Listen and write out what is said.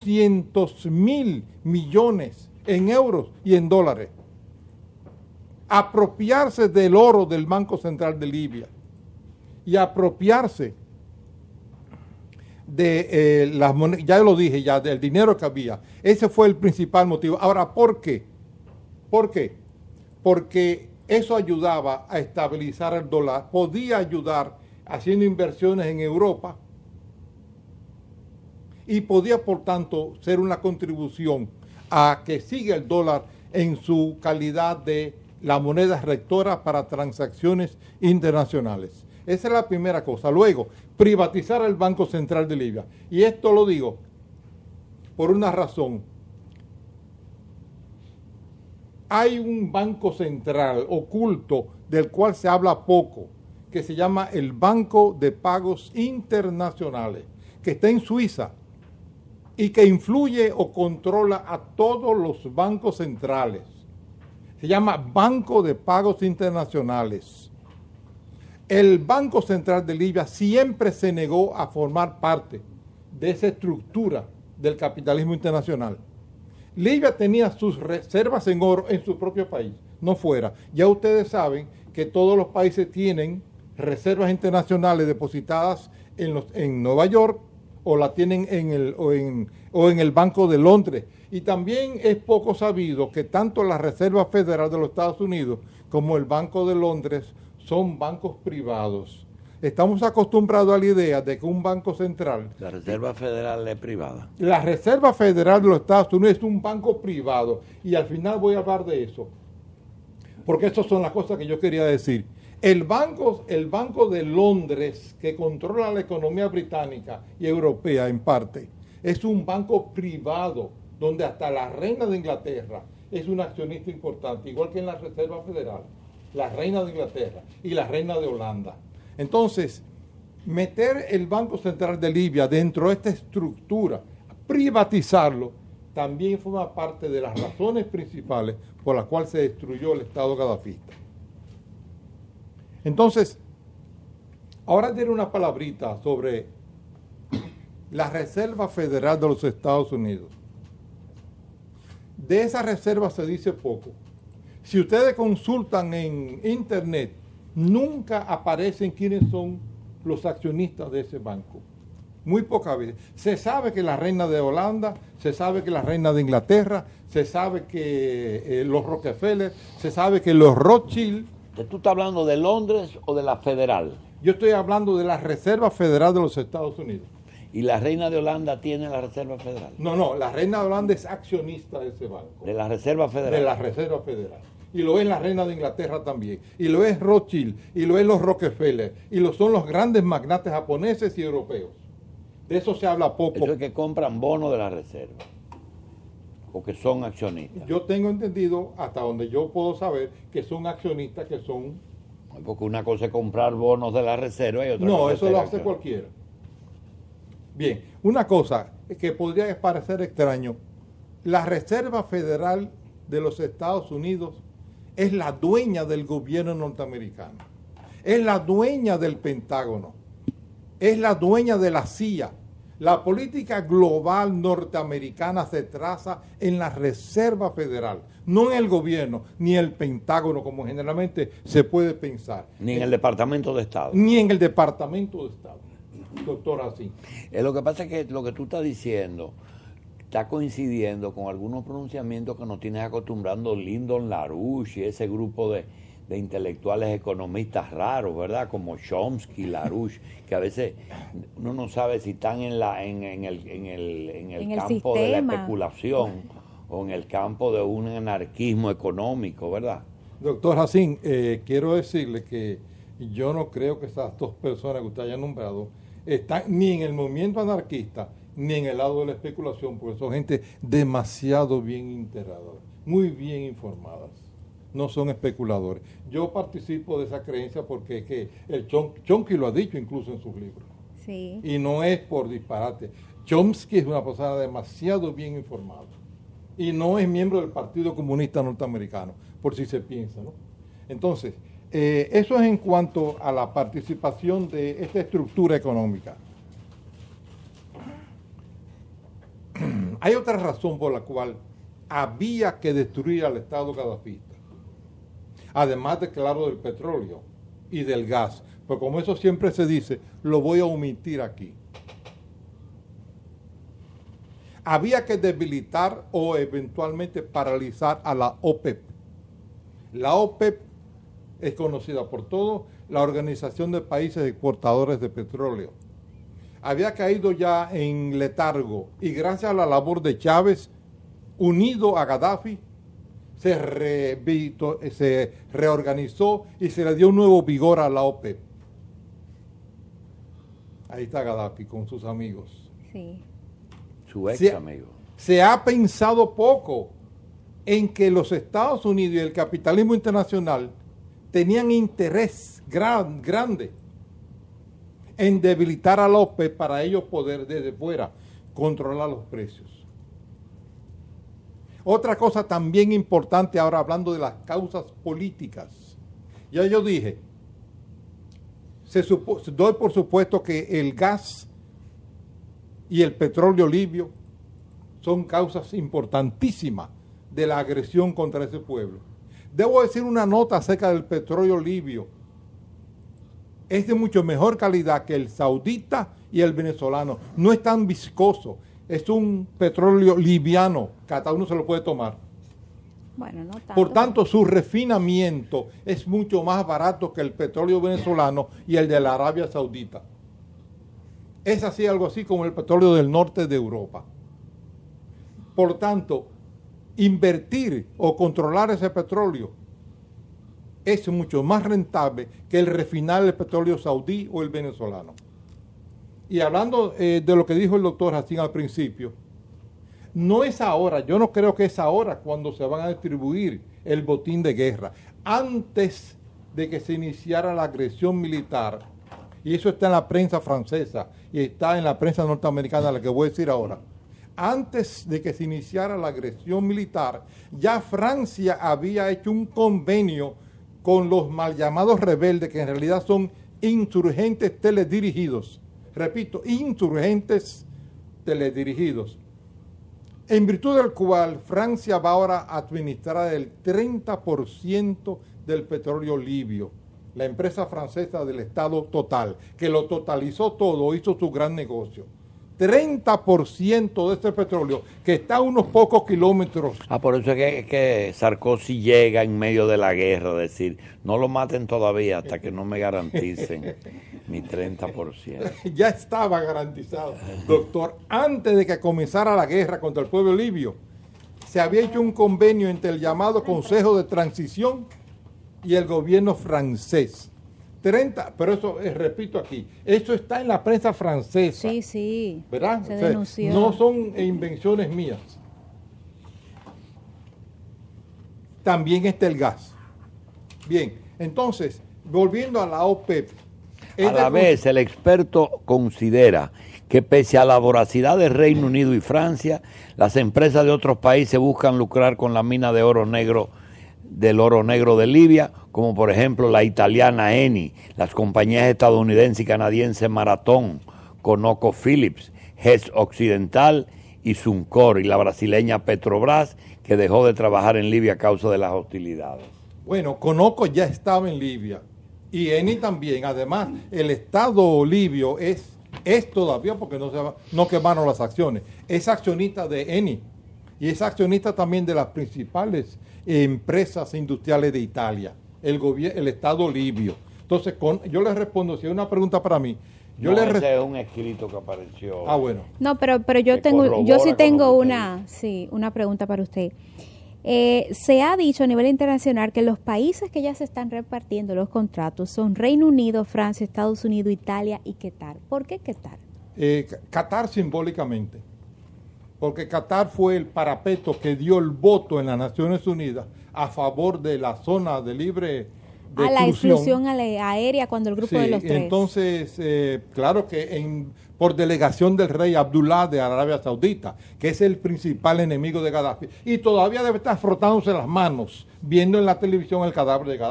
200.000 millones en euros y en dólares. Apropiarse del oro del Banco Central de Libia y apropiarse de las monedas, ya lo dije, ya del dinero que había. Ese fue el principal motivo. Ahora, ¿por qué? ¿Por qué? Porque eso ayudaba a estabilizar el dólar, podía ayudar haciendo inversiones en Europa y podía, por tanto, ser una contribución a que siga el dólar en su calidad de la moneda rectora para transacciones internacionales. Esa es la primera cosa. Luego, privatizar el Banco Central de Libia. Y esto lo digo por una razón. Hay un banco central oculto del cual se habla poco, que se llama el Banco de Pagos Internacionales, que está en Suiza y que influye o controla a todos los bancos centrales. Se llama Banco de Pagos Internacionales. El Banco Central de Libia siempre se negó a formar parte de esa estructura del capitalismo internacional. Libia tenía sus reservas en oro en su propio país, no fuera. Ya ustedes saben que todos los países tienen reservas internacionales depositadas en Nueva York o la tienen en el Banco de Londres. Y también es poco sabido que tanto la Reserva Federal de los Estados Unidos como el Banco de Londres son bancos privados. Estamos acostumbrados a la idea de que un banco central... La Reserva Federal es privada. La Reserva Federal de los Estados Unidos es un banco privado. Y al final voy a hablar de eso. Porque esas son las cosas que yo quería decir. El banco de Londres, que controla la economía británica y europea en parte, es un banco privado, donde hasta la reina de Inglaterra es un accionista importante, igual que en la Reserva Federal, la reina de Inglaterra y la reina de Holanda. Entonces, meter el Banco Central de Libia dentro de esta estructura, privatizarlo, también forma parte de las razones principales por las cuales se destruyó el Estado gadafista. Entonces, ahora diré una palabrita sobre la Reserva Federal de los Estados Unidos. De esa reserva se dice poco. Si ustedes consultan en internet, nunca aparecen quiénes son los accionistas de ese banco. Muy pocas veces. Se sabe que la reina de Holanda, se sabe que la reina de Inglaterra, se sabe que los Rockefeller, se sabe que los Rothschild. ¿Tú estás hablando de Londres o de la Federal? Yo estoy hablando de la Reserva Federal de los Estados Unidos. ¿Y la reina de Holanda tiene la Reserva Federal? No, la reina de Holanda es accionista de ese banco. ¿De la Reserva Federal? De la Reserva Federal. Y lo es la reina de Inglaterra también. Y lo es Rothschild. Y lo es los Rockefeller. Y lo son los grandes magnates japoneses y europeos. De eso se habla poco. Eso es que compran bonos de la Reserva. O que son accionistas. Yo tengo entendido, hasta donde yo puedo saber, que son accionistas que son... Porque una cosa es comprar bonos de la Reserva y otra cosa No, es eso lo hace cualquiera. Bien, una cosa que podría parecer extraño, la Reserva Federal de los Estados Unidos es la dueña del gobierno norteamericano, es la dueña del Pentágono, es la dueña de la CIA. La política global norteamericana se traza en la Reserva Federal, no en el gobierno, ni el Pentágono, como generalmente se puede pensar. Ni en el Departamento de Estado. Ni en el Departamento de Estado, doctor Así. Lo que pasa es que lo que tú estás diciendo está coincidiendo con algunos pronunciamientos que nos tienes acostumbrando Lyndon LaRouche y ese grupo de intelectuales economistas raros, ¿verdad? Como Chomsky, LaRouche, que a veces uno no sabe si están en el campo de la especulación o en el campo de un anarquismo económico, ¿verdad? Doctor Jacín, quiero decirle que yo no creo que esas dos personas que usted haya nombrado están ni en el movimiento anarquista ni en el lado de la especulación, porque son gente demasiado bien integrada, muy bien informadas. No son especuladores. Yo participo de esa creencia porque es que el Chomsky lo ha dicho incluso en sus libros. Sí. Y no es por disparate. Chomsky es una persona demasiado bien informada. Y no es miembro del Partido Comunista Norteamericano, por si se piensa, ¿no? Entonces, eso es en cuanto a la participación de esta estructura económica. Hay otra razón por la cual había que destruir al Estado gadafista. Además de, claro, del petróleo y del gas. Pero como eso siempre se dice, lo voy a omitir aquí. Había que debilitar o eventualmente paralizar a la OPEP. La OPEP es conocida por todos, la Organización de Países Exportadores de Petróleo. Había caído ya en letargo y gracias a la labor de Chávez, unido a Gaddafi, se reorganizó y se le dio un nuevo vigor a la OPEP. Ahí está Gaddafi con sus amigos. Sí. Su ex amigo. Se ha pensado poco en que los Estados Unidos y el capitalismo internacional tenían interés grande en debilitar a la OPEP para ellos poder desde fuera controlar los precios. Otra cosa también importante ahora hablando de las causas políticas. Ya yo dije, doy por supuesto que el gas y el petróleo libio son causas importantísimas de la agresión contra ese pueblo. Debo decir una nota acerca del petróleo libio. Es de mucho mejor calidad que el saudita y el venezolano. No es tan viscoso. Es un petróleo liviano. Cada uno se lo puede tomar. Bueno, no tanto. Por tanto, su refinamiento es mucho más barato que el petróleo venezolano y el de la Arabia Saudita. Es así, algo así como el petróleo del norte de Europa. Por tanto, invertir o controlar ese petróleo es mucho más rentable que el refinar el petróleo saudí o el venezolano. Y hablando de lo que dijo el doctor Jacín al principio, no es ahora, yo no creo que es ahora cuando se van a distribuir el botín de guerra. Antes de que se iniciara la agresión militar, y eso está en la prensa francesa y está en la prensa norteamericana, la que voy a decir ahora, antes de que se iniciara la agresión militar, ya Francia había hecho un convenio con los mal llamados rebeldes, que en realidad son insurgentes teledirigidos. Repito, insurgentes teledirigidos, en virtud del cual Francia va ahora a administrar el 30% del petróleo libio. La empresa francesa del Estado Total, que lo totalizó todo, hizo su gran negocio. 30% de este petróleo, que está a unos pocos kilómetros. Por eso es que Sarkozy llega en medio de la guerra, es decir, no lo maten todavía hasta que no me garanticen mi 30%. Ya estaba garantizado, doctor. Antes de que comenzara la guerra contra el pueblo libio, se había hecho un convenio entre el llamado Consejo de Transición y el gobierno francés. 30, pero eso, repito aquí, eso está en la prensa francesa. Sí, sí. ¿Verdad? Se denunció. No son invenciones mías. También está el gas. Bien, entonces, volviendo a la OPEP. A la vez, el experto considera que pese a la voracidad del Reino Unido y Francia, las empresas de otros países buscan lucrar con la mina de oro negro de Libia, como por ejemplo la italiana Eni, las compañías estadounidenses y canadienses Marathon, ConocoPhillips, Hess Occidental y Suncor, y la brasileña Petrobras, que dejó de trabajar en Libia a causa de las hostilidades. Bueno, Conoco ya estaba en Libia y Eni también. Además, el Estado libio es todavía, porque no quemaron las acciones, es accionista de Eni y es accionista también de las principales empresas industriales de Italia, el Estado libio. Entonces, yo les respondo, si hay una pregunta para mí, ese es un escrito que apareció. Ah, bueno. No, pero yo sí tengo una pregunta para usted. Se ha dicho a nivel internacional que los países que ya se están repartiendo los contratos son Reino Unido, Francia, Estados Unidos, Italia y Qatar. ¿Por qué Qatar? Qatar simbólicamente, porque Qatar fue el parapeto que dio el voto en las Naciones Unidas a favor de la zona de libre de la exclusión aérea cuando el grupo de los tres. Entonces, claro que por delegación del rey Abdullah de Arabia Saudita, que es el principal enemigo de Gaddafi, y todavía debe estar frotándose las manos viendo en la televisión el cadáver de Gaddafi.